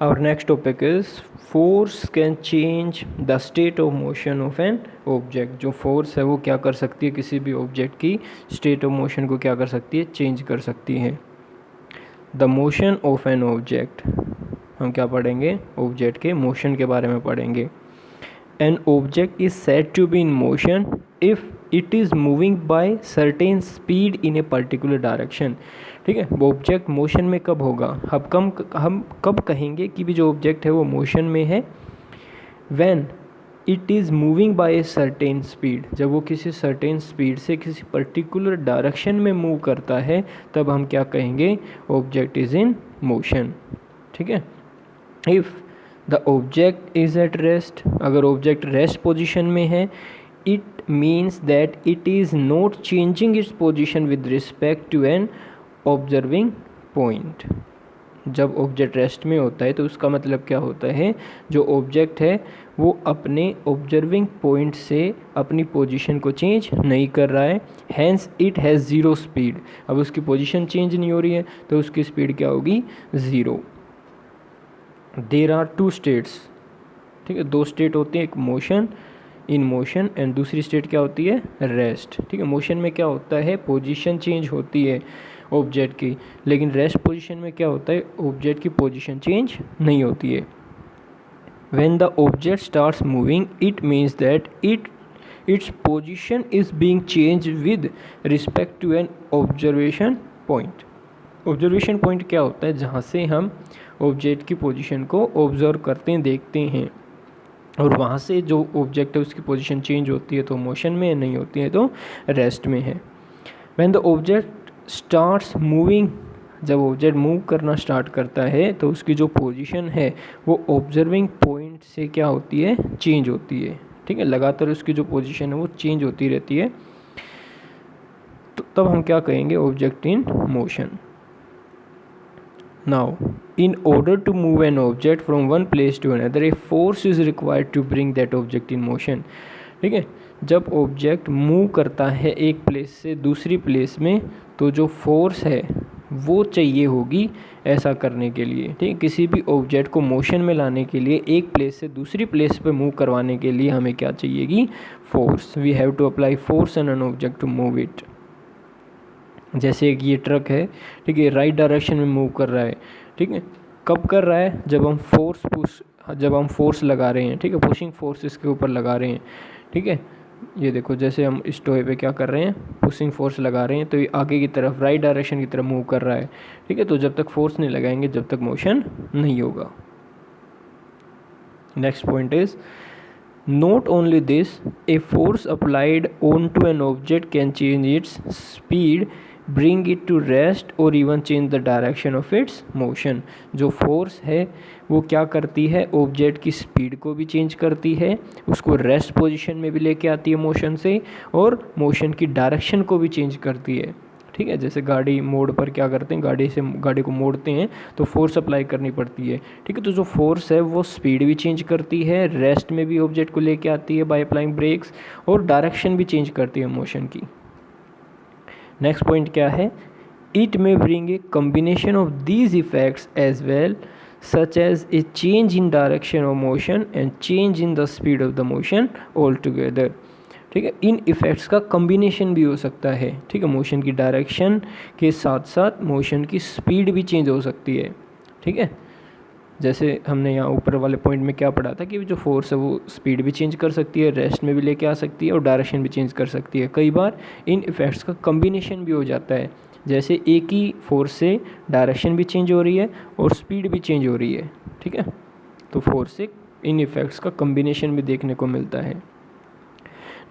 Our next topic is force can change the state of motion of an object. जो force है वो क्या कर सकती है, किसी भी object की state of motion को क्या कर सकती है, change कर सकती है. The motion of an object, हम क्या पढ़ेंगे, object के motion के बारे में पढ़ेंगे. An object is said to be in motion if it is moving by certain speed in a particular direction. ठीक है, वो ऑब्जेक्ट मोशन में कब होगा, हम कब कहेंगे कि भी जो ऑब्जेक्ट है वो मोशन में है, when it is moving by a certain speed, जब वो किसी सर्टेन स्पीड से किसी पर्टिकुलर डायरेक्शन में मूव करता है तब हम क्या कहेंगे, ऑब्जेक्ट इज़ इन मोशन. ठीक है. If the object is at rest, अगर ऑब्जेक्ट रेस्ट पोजिशन में है, it means that it is not changing its position with respect to an observing point. जब ऑब्जेक्ट रेस्ट में होता है तो उसका मतलब क्या होता है, जो ऑब्जेक्ट है वो अपने ऑब्जर्विंग पॉइंट से अपनी पोजीशन को चेंज नहीं कर रहा है. Hence it has zero speed. अब उसकी पोजीशन चेंज नहीं हो रही है तो उसकी स्पीड क्या होगी, zero. There are two states. ठीक है, दो स्टेट होते हैं, एक मोशन, इन मोशन, एंड दूसरी स्टेट क्या होती है, रेस्ट. ठीक है, मोशन में क्या होता है, पोजीशन चेंज होती है ऑब्जेक्ट की, लेकिन रेस्ट पोजीशन में क्या होता है, ऑब्जेक्ट की पोजीशन चेंज नहीं होती है. When the object starts moving it means that its position is being change with respect to an observation point. Observation point क्या होता है, जहाँ से हम ऑब्जेक्ट की पोजीशन को ऑब्जर्व करते हैं, देखते हैं, और वहाँ से जो ऑब्जेक्ट है उसकी पोजीशन चेंज होती है तो मोशन में, नहीं होती है तो रेस्ट में है. When the object starts moving, जब ऑब्जेक्ट मूव करना स्टार्ट करता है तो उसकी जो पोजीशन है वो ऑब्जर्विंग पॉइंट से क्या होती है, चेंज होती है. ठीक है, लगातार उसकी जो पोजीशन है वो चेंज होती रहती है, तो तब हम क्या कहेंगे, object in motion. Now, in order to move an object from one place to another, a force is required to bring that object in motion. ठीक है, जब ऑब्जेक्ट मूव करता है एक प्लेस से दूसरी प्लेस में तो जो फोर्स है वो चाहिए होगी ऐसा करने के लिए. ठीक है, किसी भी ऑब्जेक्ट को मोशन में लाने के लिए, एक प्लेस से दूसरी प्लेस पे मूव करवाने के लिए हमें क्या चाहिएगी, force. We have to apply force on an object to move it. जैसे एक ये ट्रक है, ठीक है, राइट डायरेक्शन में मूव कर रहा है. ठीक है, कब कर रहा है, जब हम फोर्स लगा रहे हैं. ठीक है, पुशिंग फोर्स इसके ऊपर लगा रहे हैं. ठीक है, ये देखो जैसे हम इस टोए पे क्या कर रहे हैं, पुशिंग फोर्स लगा रहे हैं तो ये आगे की तरफ, राइट डायरेक्शन की तरफ मूव कर रहा है. ठीक है, तो जब तक फोर्स नहीं लगाएंगे जब तक मोशन नहीं होगा. Next point is, not only this, a force applied onto an object can change its speed, bring it to rest or even change the direction of its motion. जो फोर्स है वो क्या करती है, ऑब्जेक्ट की speed को भी change करती है, उसको रेस्ट पोजीशन में भी लेके आती है मोशन से, और मोशन की डायरेक्शन को भी चेंज करती है. ठीक है, जैसे गाड़ी मोड़ पर क्या करते हैं, गाड़ी को मोड़ते हैं तो फोर्स अप्लाई करनी पड़ती है. ठीक है, तो जो फोर्स है वो स्पीड भी चेंज करती है, रेस्ट में भी ऑब्जेक्ट को लेके आती है बाय अप्लाइंग ब्रेक्स, और डायरेक्शन भी चेंज करती है मोशन की. नेक्स्ट पॉइंट क्या है, it may bring a combination of these effects as well, such as a change in direction of motion and change in the speed of the motion all together. ठीक है, इन effects का combination भी हो सकता है. ठीक है, मोशन की डायरेक्शन के साथ साथ मोशन की स्पीड भी चेंज हो सकती है. ठीक है, जैसे हमने यहाँ ऊपर वाले पॉइंट में क्या पढ़ा था कि जो फोर्स है वो स्पीड भी चेंज कर सकती है, रेस्ट में भी लेके आ सकती है, और डायरेक्शन भी चेंज कर सकती है. कई बार इन इफ़ेक्ट्स का कम्बिनेशन भी हो जाता है, जैसे एक ही फोर्स से डायरेक्शन भी चेंज हो रही है और स्पीड भी चेंज हो रही है. ठीक है, तो फोर्स से इन इफ़ेक्ट्स का कम्बिनेशन भी देखने को मिलता है.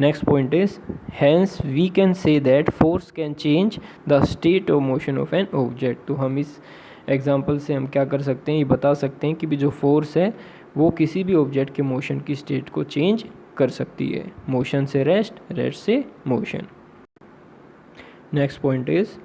Next point is, hence we can say that force can change the state of motion of an object. तो हम इस एग्जांपल से हम क्या कर सकते हैं, ये बता सकते हैं कि भी जो फोर्स है वो किसी भी ऑब्जेक्ट के मोशन की स्टेट को चेंज कर सकती है, मोशन से रेस्ट, रेस्ट से motion. Next point is,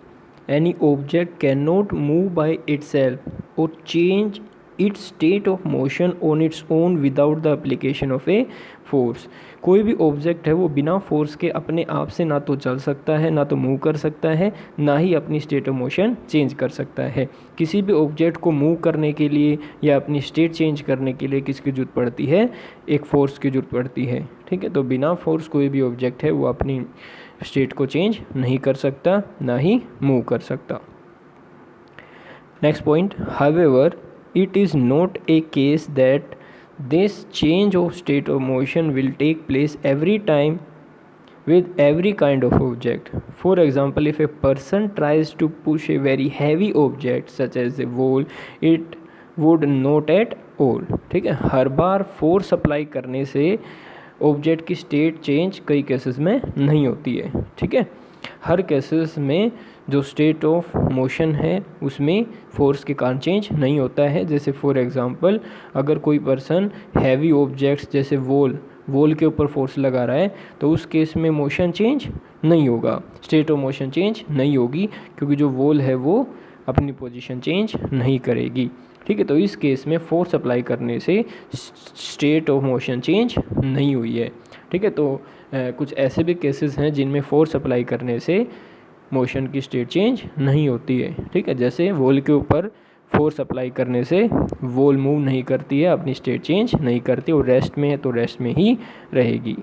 any object can not move by itself और change its state of motion on its own without the application of a force. कोई भी ऑब्जेक्ट है वो बिना फोर्स के अपने आप से ना तो चल सकता है, ना तो मूव कर सकता है, ना ही अपनी स्टेट ऑफ मोशन चेंज कर सकता है। किसी भी ऑब्जेक्ट को मूव करने के लिए या अपनी स्टेट चेंज करने के लिए किसकी जरूरत पड़ती है? एक फोर्स की जरूरत पड़ती है। ठीक है, तो बिना फोर्स कोई भी ऑब्जेक्ट है वो अपनी स्टेट को चेंज नहीं कर सकता, ना ही मूव कर सकता। Next point, however it is not a case that this change of state of motion will take place every time with every kind of object. For example, if a person tries to push a very heavy object such as a wall, it would not at all. ठीक है, हर बार force apply करने से object की state change कई cases में नहीं होती है। ठीक है, हर केसेस में जो स्टेट ऑफ मोशन है उसमें फोर्स के कारण चेंज नहीं होता है। जैसे फॉर एग्जांपल, अगर कोई पर्सन हैवी ऑब्जेक्ट्स जैसे वॉल के ऊपर फोर्स लगा रहा है तो उस केस में मोशन चेंज नहीं होगा, स्टेट ऑफ मोशन चेंज नहीं होगी, क्योंकि जो वॉल है वो अपनी पोजीशन चेंज नहीं करेगी। ठीक है, तो इस केस में फोर्स अप्लाई करने से स्टेट ऑफ मोशन चेंज नहीं हुई है। ठीक है, तो कुछ ऐसे भी केसेस हैं जिनमें फोर्स अप्लाई करने से मोशन की स्टेट चेंज नहीं होती है। ठीक है, जैसे वॉल के ऊपर फोर्स अप्लाई करने से वॉल मूव नहीं करती है, अपनी स्टेट चेंज नहीं करती, और रेस्ट में है तो रेस्ट में ही रहेगी।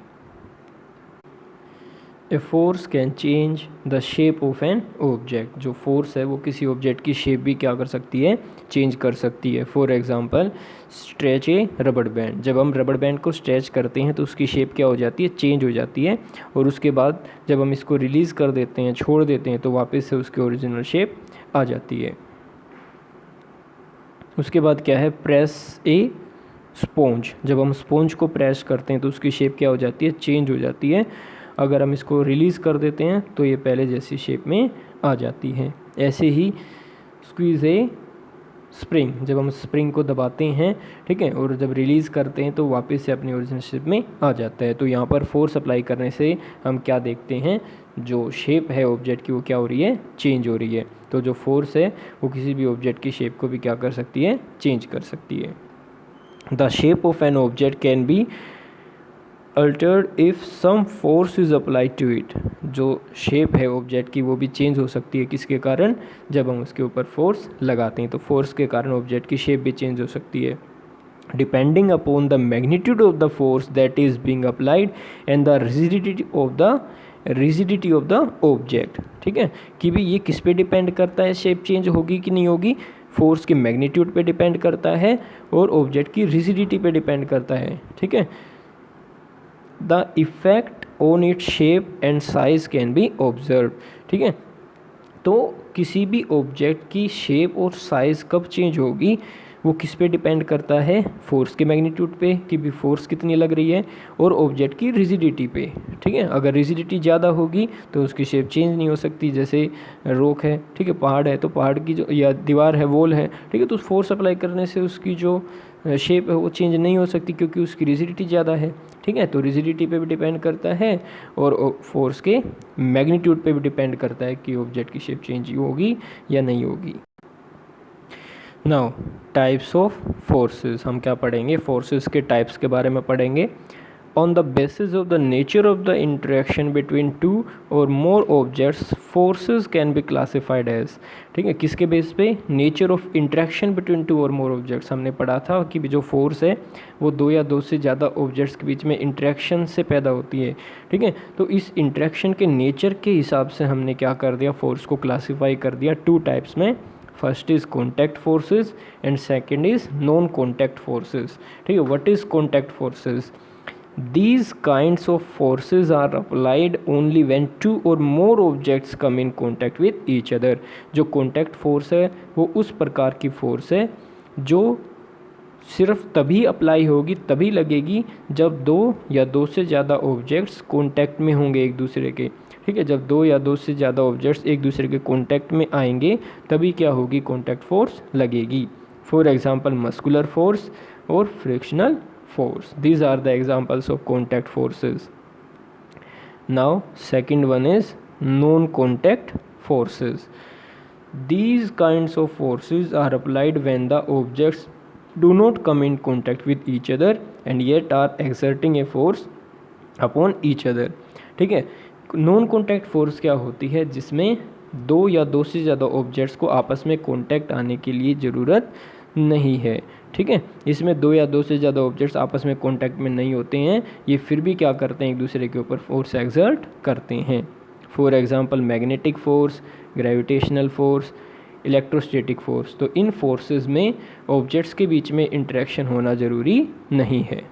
A force can change the shape of an object. जो फोर्स है वो किसी ऑब्जेक्ट की शेप भी क्या कर सकती है? चेंज कर सकती है। फॉर एग्जांपल, स्ट्रेच ए रबड़ बैंड। जब हम रबड़ बैंड को स्ट्रेच करते हैं तो उसकी शेप क्या हो जाती है? चेंज हो जाती है, और उसके बाद जब हम इसको रिलीज़ कर देते हैं, छोड़ देते हैं, तो वापस से उसकी ओरिजिनल शेप आ जाती है। उसके बाद क्या है? प्रेस ए स्पॉन्ज। जब हम स्पॉन्ज को प्रेस करते हैं तो उसकी शेप क्या हो जाती है? चेंज हो जाती है। अगर हम इसको रिलीज़ कर देते हैं तो ये पहले जैसी शेप में आ जाती है। ऐसे ही स्क्वीज़ ए स्प्रिंग। जब हम स्प्रिंग को दबाते हैं, ठीक है, और जब रिलीज़ करते हैं तो वापस से अपनी ओरिजिनल शेप में आ जाता है। तो यहाँ पर फोर्स अप्लाई करने से हम क्या देखते हैं? जो शेप है ऑब्जेक्ट की वो क्या हो रही है? चेंज हो रही है। तो जो फोर्स है वो किसी भी ऑब्जेक्ट की शेप को भी क्या कर सकती है? चेंज कर सकती है। The shape of an object can be altered if some force is applied to it. जो शेप है ऑब्जेक्ट की वो भी चेंज हो सकती है, किसके कारण? जब हम उसके ऊपर फोर्स लगाते हैं, तो फोर्स के कारण ऑब्जेक्ट की शेप भी चेंज हो सकती है। Depending upon the magnitude of the force that is being applied and the rigidity of the object. ठीक है, कि भी ये किस पे डिपेंड करता है, शेप चेंज होगी कि नहीं होगी? फोर्स के मैग्नीट्यूड पे डिपेंड करता है और ऑब्जेक्ट की रिजिडिटी पे डिपेंड करता है। ठीक है, the effect on its shape and size can be observe. ठीक है, तो किसी भी ऑब्जेक्ट की शेप और साइज़ कब चेंज होगी वो किस पे डिपेंड करता है? फोर्स के मैग्नीट्यूड पे, कि भी फोर्स कितनी लग रही है, और ऑब्जेक्ट की रिजिडिटी पे। ठीक है, अगर रिजिडिटी ज़्यादा होगी तो उसकी शेप चेंज नहीं हो सकती। जैसे रॉक है, ठीक है, पहाड़ है, तो पहाड़ की जो, या दीवार है, वॉल है, ठीक है, तो फोर्स अप्लाई करने से उसकी जो शेप है वो चेंज नहीं हो सकती, क्योंकि उसकी रिजिडिटी ज़्यादा है। ठीक है, तो रिजिडिटी पे भी डिपेंड करता है और फोर्स के मैग्नीट्यूड पे भी डिपेंड करता है कि ऑब्जेक्ट की शेप चेंज होगी या नहीं होगी। नाउ टाइप्स ऑफ फोर्सेस, हम क्या पढ़ेंगे? फोर्सेस के टाइप्स के बारे में पढ़ेंगे। On the basis of the nature of the interaction between two और more objects, forces can be classified as. ठीक है, किसके बेस पे? Nature of interaction between two और मोर ऑब्जेक्ट्स। हमने पढ़ा था कि जो फोर्स है वो दो या दो से ज़्यादा ऑब्जेक्ट्स के बीच में इंटरेक्शन से पैदा होती है। ठीक है, तो इस इंटरेक्शन के नेचर के हिसाब से हमने क्या कर दिया? फोर्स को क्लासीफाई कर दिया टू टाइप्स में। First is contact forces and second is non contact forces. ठीक है, what is contact forces? These kinds of forces are applied only when two or more objects come in contact with each other. जो contact force है वो उस प्रकार की force है जो सिर्फ तभी अप्लाई होगी, तभी लगेगी जब दो या दो से ज़्यादा ऑब्जेक्ट्स कॉन्टैक्ट में होंगे एक दूसरे के। ठीक है, जब दो या दो से ज़्यादा ऑब्जेक्ट्स एक दूसरे के कॉन्टैक्ट में आएंगे तभी क्या होगी? कॉन्टैक्ट फोर्स लगेगी। फॉर एग्जांपल, मस्कुलर फोर्स और frictional force. These are the examples of contact forces. Now second one is non-contact forces. These kinds of forces are applied when the objects do not come in contact with each other and yet are exerting a force upon each other. ठीक है, non contact force क्या होती है, जिसमें दो या दो से ज़्यादा ऑब्जेक्ट्स को आपस में कॉन्टैक्ट आने के लिए ज़रूरत नहीं है। ठीक है, इसमें दो या दो से ज़्यादा ऑब्जेक्ट्स आपस में कॉन्टैक्ट में नहीं होते हैं, ये फिर भी क्या करते हैं, एक दूसरे के ऊपर फोर्स एक्सर्ट करते हैं। For example magnetic force, gravitational force, electrostatic force. तो इन फोर्सेस में ऑब्जेक्ट्स के बीच में इंटरेक्शन होना ज़रूरी नहीं है।